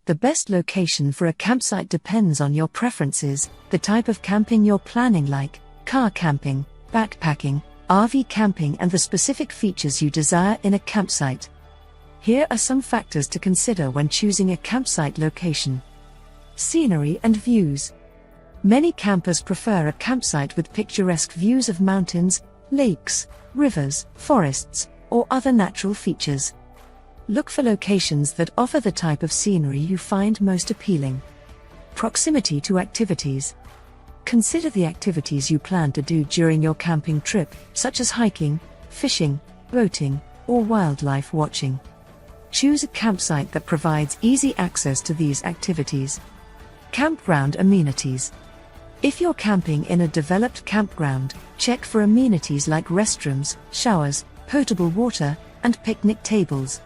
The best location for a campsite depends on your preferences, the type of camping you're planning, like car camping, backpacking, RV camping, and the specific features you desire in a campsite. Here are some factors to consider when choosing a campsite location. Scenery and views. Many campers prefer a campsite with picturesque views of mountains, lakes, rivers, forests, or other natural features. Look for locations that offer the type of scenery you find most appealing. Proximity to activities. Consider the activities you plan to do during your camping trip, such as hiking, fishing, boating, or wildlife watching. Choose a campsite that provides easy access to these activities. Campground amenities. If you're camping in a developed campground, check for amenities like restrooms, showers, potable water, and picnic tables.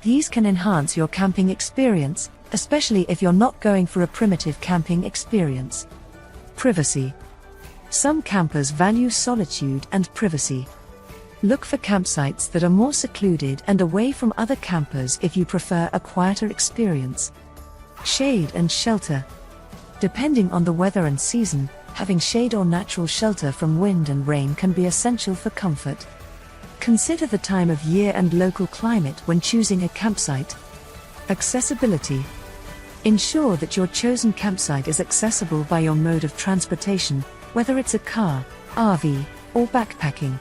These can enhance your camping experience, especially if you're not going for a primitive camping experience. Privacy. Some campers value solitude and privacy. Look for campsites that are more secluded and away from other campers if you prefer a quieter experience. Shade and shelter. Depending on the weather and season, having shade or natural shelter from wind and rain can be essential for comfort. Consider the time of year and local climate when choosing a campsite. Accessibility. Ensure that your chosen campsite is accessible by your mode of transportation, whether it's a car, RV, or backpacking.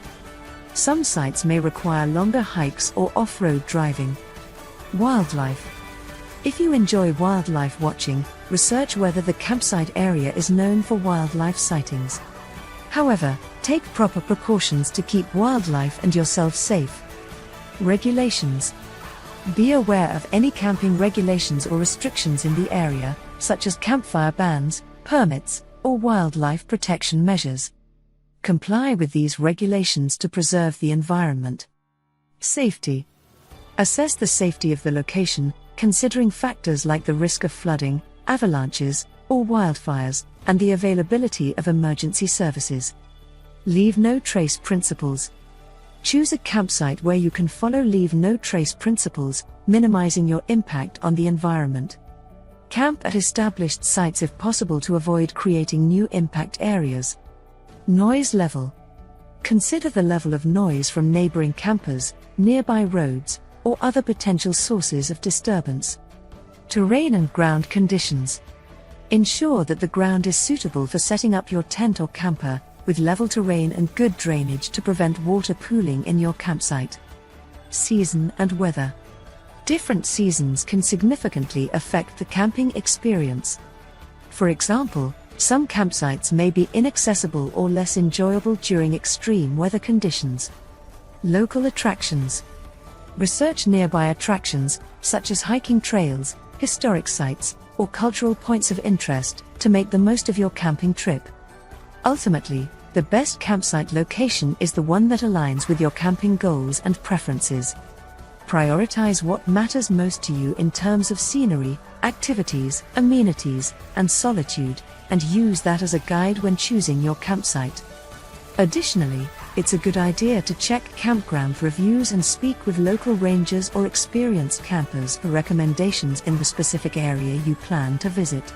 Some sites may require longer hikes or off-road driving. Wildlife. If you enjoy wildlife watching, research whether the campsite area is known for wildlife sightings. However, take proper precautions to keep wildlife and yourself safe. Regulations. Be aware of any camping regulations or restrictions in the area, such as campfire bans, permits, or wildlife protection measures. Comply with these regulations to preserve the environment. Safety. Assess the safety of the location, considering factors like the risk of flooding, avalanches, or wildfires, and the availability of emergency services. Leave no trace principles. Choose a campsite where you can follow leave no trace principles, minimizing your impact on the environment. Camp at established sites if possible to avoid creating new impact areas. Noise level. Consider the level of noise from neighboring campers, nearby roads, or other potential sources of disturbance. Terrain and ground conditions. Ensure that the ground is suitable for setting up your tent or camper, with level terrain and good drainage to prevent water pooling in your campsite. Season and weather. Different seasons can significantly affect the camping experience. For example, some campsites may be inaccessible or less enjoyable during extreme weather conditions. Local attractions. Research nearby attractions, such as hiking trails, historic sites, or cultural points of interest, to make the most of your camping trip. Ultimately, the best campsite location is the one that aligns with your camping goals and preferences. Prioritize what matters most to you in terms of scenery, activities, amenities, and solitude, and use that as a guide when choosing your campsite. Additionally, it's a good idea to check campground reviews and speak with local rangers or experienced campers for recommendations in the specific area you plan to visit.